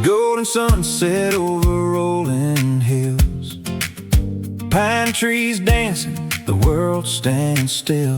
Golden sunset over rolling hills, pine trees dancing, the world stands still.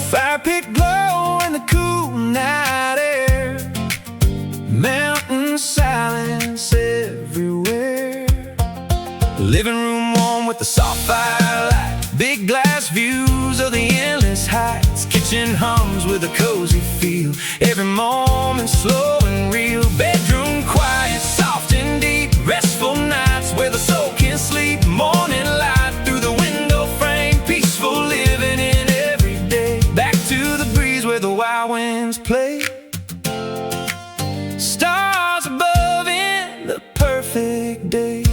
Fire pit glow in the cool night air, mountain silence everywhere. Living room warm with the soft firelight, big glass views of the endless heights. Kitchen hums with a cozy feel, every moment slow and real. Bedroom quiet, soft and deep, restful nights where the soul can sleep. Morning light through the window frame, peaceful living in every day. Back to the breeze where the wild winds play. Stars above in the perfect day.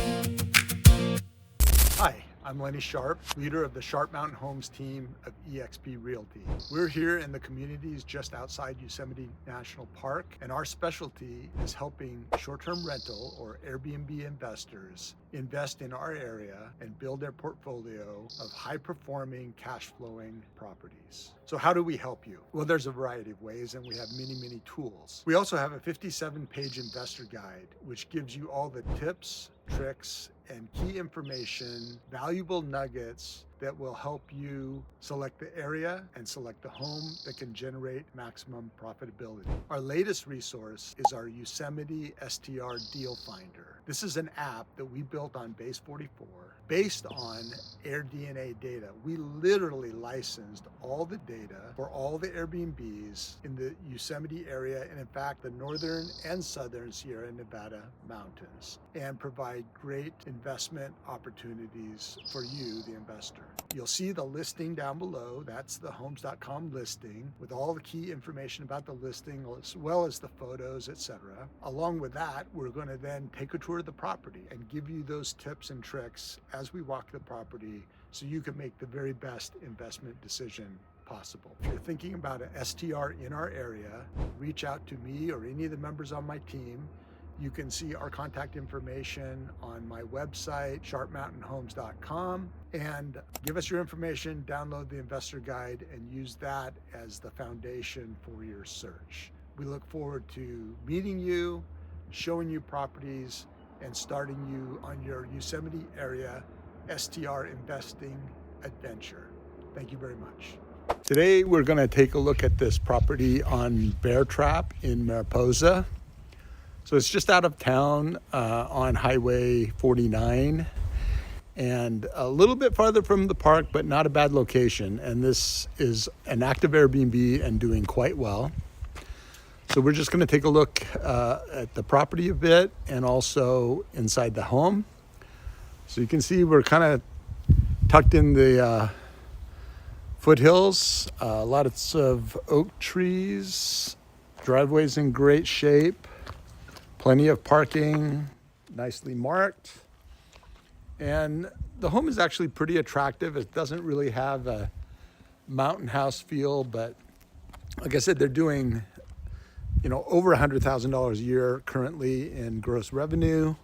Hi, I'm Lenny Sharp, leader of the Sharp Mountain Homes team of eXp Realty. We're here in the communities just outside Yosemite National Park, and our specialty is helping short-term rental or Airbnb investors invest in our area and build their portfolio of high-performing, cash-flowing properties. So how do we help you? Well, there's a variety of ways, and we have many tools. We also have a 57-page investor guide, which gives you all the tips, tricks, and key information, valuable nuggets that will help you select the area and select the home that can generate maximum profitability. Our latest resource is our Yosemite STR Deal Finder. This is an app that we built on Base 44 based on AirDNA data. We literally licensed all the data for all the Airbnbs in the Yosemite area, and in fact the northern and southern Sierra Nevada mountains, and provide great investment opportunities for you, the investor. You'll see the listing down below. That's the homes.com listing with all the key information about the listing as well as the photos, etc. Along with that, we're going to then take a tour of the property and give you those tips and tricks as we walk the property so you can make the very best investment decision possible. If you're thinking about an STR in our area, reach out to me or any of the members on my team. You can see our contact information on my website, sharpmountainhomes.com, and give us your information, download the investor guide, and use that as the foundation for your search. We look forward to meeting you, showing you properties, and starting you on your Yosemite area STR investing adventure. Thank you very much. Today, we're going to take a look at this property on Bear Trap in Mariposa. So it's just out of town on Highway 49 and a little bit farther from the park, but not a bad location. And this is an active Airbnb and doing quite well. So we're just going to take a look at the property a bit and also inside the home. So you can see we're kind of tucked in the foothills, lots of oak trees, driveway's in great shape. Plenty of parking, nicely marked. And the home is actually pretty attractive. It doesn't really have a mountain house feel, but like I said, they're doing, over $100,000 a year currently in gross revenue.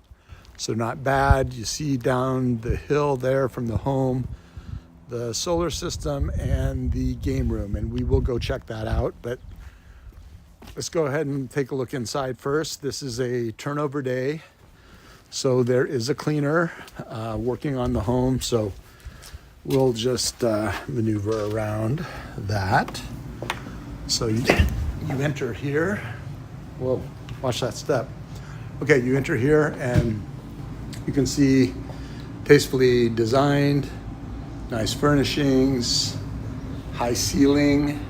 So not bad. You see down the hill there from the home, the solar system and the game room, and we will go check that out. But let's go ahead and take a look inside first. This is a turnover day, so there is a cleaner working on the home. So we'll just maneuver around that. So you enter here. Whoa, watch that step. Okay, you enter here and you can see tastefully designed, nice furnishings, high ceiling.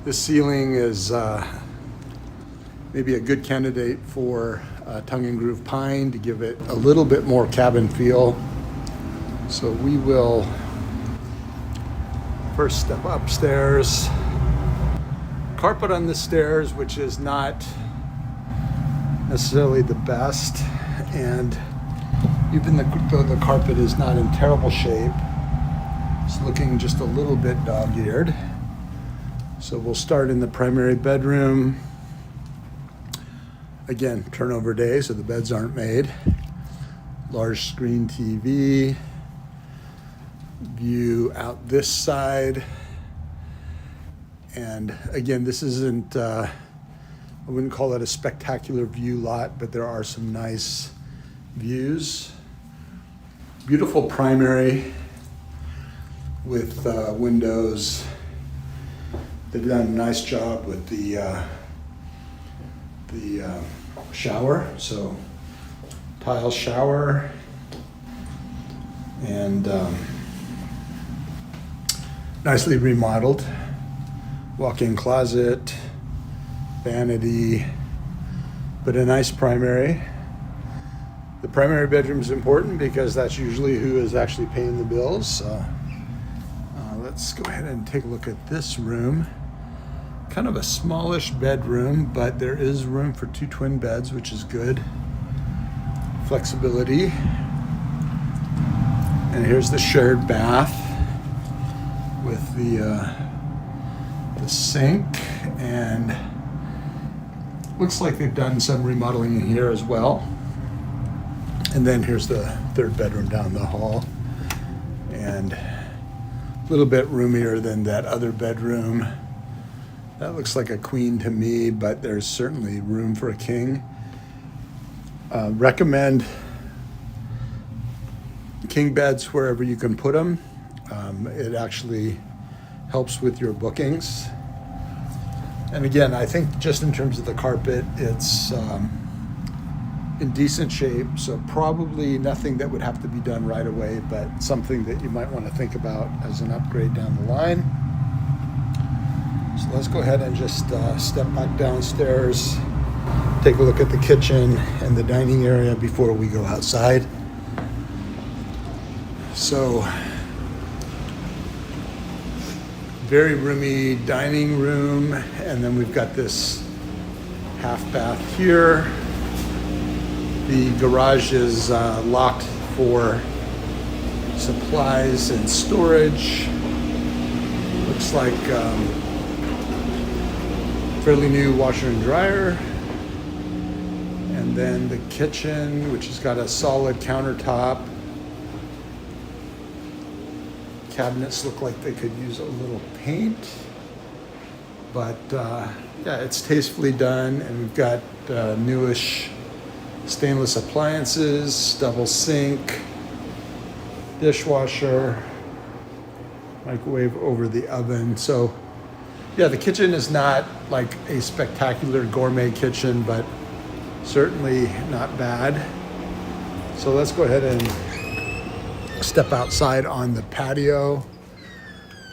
This ceiling is maybe a good candidate for tongue and groove pine to give it a little bit more cabin feel. So we will first step upstairs. Carpet on the stairs, which is not necessarily the best, and even though the carpet is not in terrible shape, it's looking just a little bit dog-eared. So we'll start in the primary bedroom. Again, turnover day, so the beds aren't made. Large screen TV. View out this side. And again, this isn't I wouldn't call it a spectacular view lot, but there are some nice views. Beautiful primary with windows. They've done a nice job with the shower. So tile shower and nicely remodeled. Walk-in closet, vanity, but a nice primary. The primary bedroom is important because that's usually who is actually paying the bills. So let's go ahead and take a look at this room. Kind of a smallish bedroom, but there is room for 2 twin beds, which is good. Flexibility. And here's the shared bath with the sink, and looks like they've done some remodeling in here as well. And then here's the 3rd bedroom down the hall, and a little bit roomier than that other bedroom. That looks like a queen to me, but there's certainly room for a king. Recommend king beds wherever you can put them. It actually helps with your bookings. And again, I think just in terms of the carpet, it's in decent shape, so probably nothing that would have to be done right away, but something that you might want to think about as an upgrade down the line. So let's go ahead and just step back downstairs, take a look at the kitchen and the dining area before we go outside. So, very roomy dining room, and then we've got this half bath here. The garage is locked for supplies and storage. Looks like fairly new washer and dryer. And then the kitchen, which has got a solid countertop. Cabinets look like they could use a little paint, but yeah, it's tastefully done. And we've got newish stainless appliances, double sink, dishwasher, microwave over the oven. So yeah, the kitchen is not like a spectacular gourmet kitchen, but certainly not bad. So let's go ahead and step outside on the patio.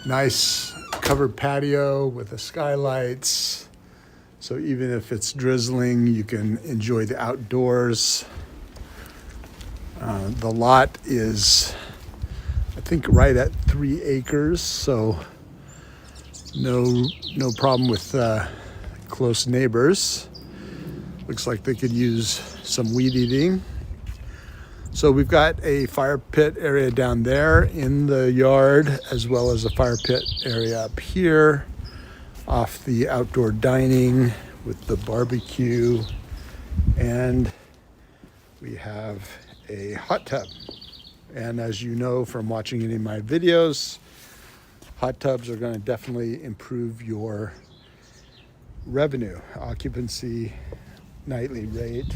Nice covered patio with the skylights. So even if it's drizzling, you can enjoy the outdoors. The lot is, I think, right at 3 acres. So no problem with close neighbors. Looks like they could use some weed eating. So we've got a fire pit area down there in the yard, as well as a fire pit area up here off the outdoor dining with the barbecue. And we have a hot tub. And as you know from watching any of my videos, hot tubs are going to definitely improve your revenue, occupancy, nightly rate,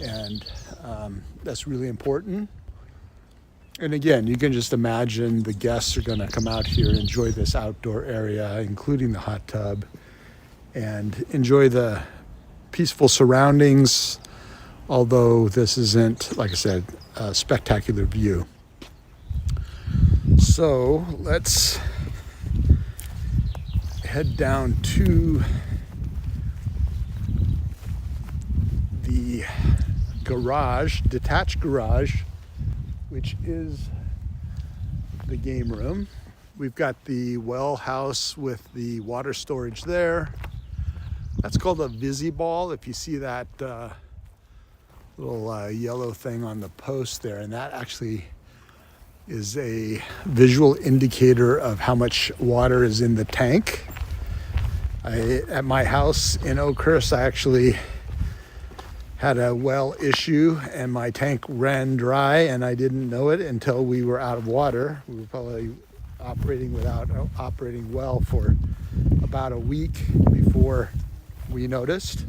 and that's really important. And again, you can just imagine the guests are going to come out here, enjoy this outdoor area, including the hot tub, and enjoy the peaceful surroundings, although this isn't, like I said, a spectacular view. So let's head down to the garage, detached garage, which is the game room. We've got the well house with the water storage there. That's called a Visiball. If you see that little yellow thing on the post there, and that actually is a visual indicator of how much water is in the tank. At my house in Oakhurst, I actually had a well issue and my tank ran dry, and I didn't know it until we were out of water. We were probably operating well for about a week before we noticed.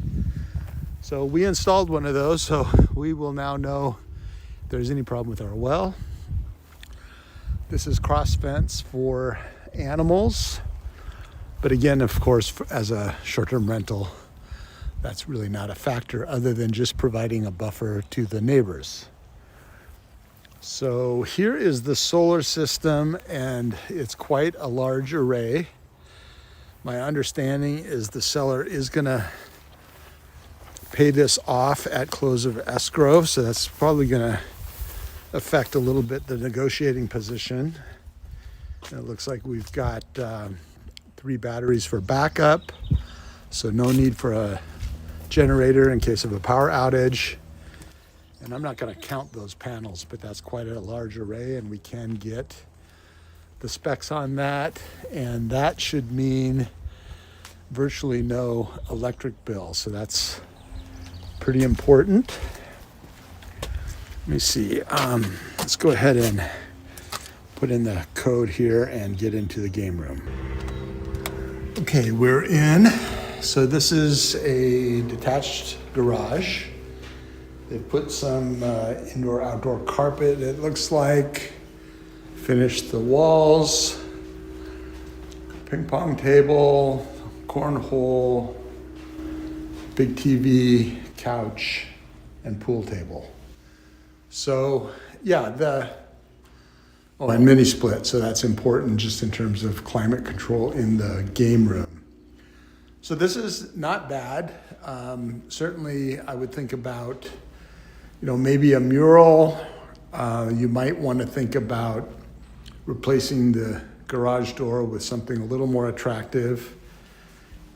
So we installed one of those, so we will now know if there's any problem with our well. This is cross fence for animals, but again, of course, as a short-term rental, that's really not a factor other than just providing a buffer to the neighbors. So here is the solar system, and it's quite a large array. My understanding is the seller is gonna pay this off at close of escrow, so that's probably gonna affect a little bit the negotiating position. And it looks like we've got 3 batteries for backup, so no need for a generator in case of a power outage. And I'm not going to count those panels, but that's quite a large array, and we can get the specs on that, and that should mean virtually no electric bill, so that's pretty important. Let me see, let's go ahead and put in the code here and get into the game room. Okay, we're in. So this is a detached garage. They put some indoor-outdoor carpet, it looks like. Finished the walls, ping pong table, cornhole, big TV, couch, and pool table. So yeah, and mini split, so that's important just in terms of climate control in the game room. So this is not bad. Certainly I would think about, maybe a mural. You might want to think about replacing the garage door with something a little more attractive,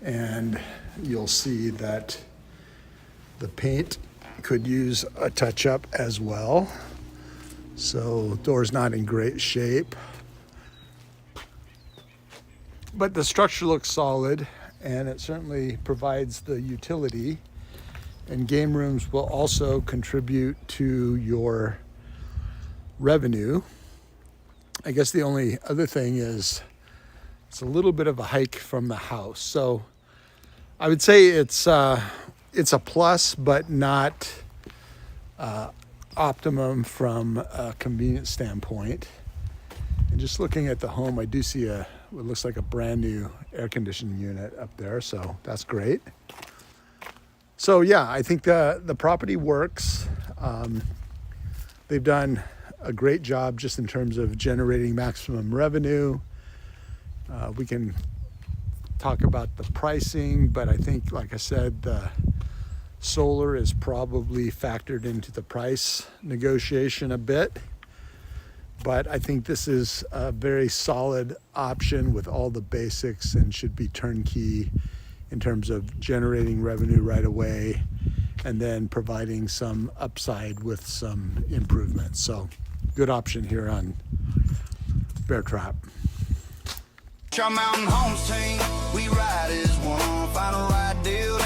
and you'll see that the paint could use a touch-up as well. So door's not in great shape, but the structure looks solid, and it certainly provides the utility. And game rooms will also contribute to your revenue. I guess the only other thing is it's a little bit of a hike from the house. So I would say it's a plus, but not optimum from a convenience standpoint. And just looking at the home, I do see what looks like a brand new air conditioning unit up there, so that's great. So yeah, I think the property works. They've done a great job just in terms of generating maximum revenue. We can talk about the pricing, but I think, like I said, the solar is probably factored into the price negotiation a bit. But I think this is a very solid option with all the basics and should be turnkey in terms of generating revenue right away and then providing some upside with some improvements. So good option here on Bear Trap. Our mountain homes team, we ride as one, find a right deal.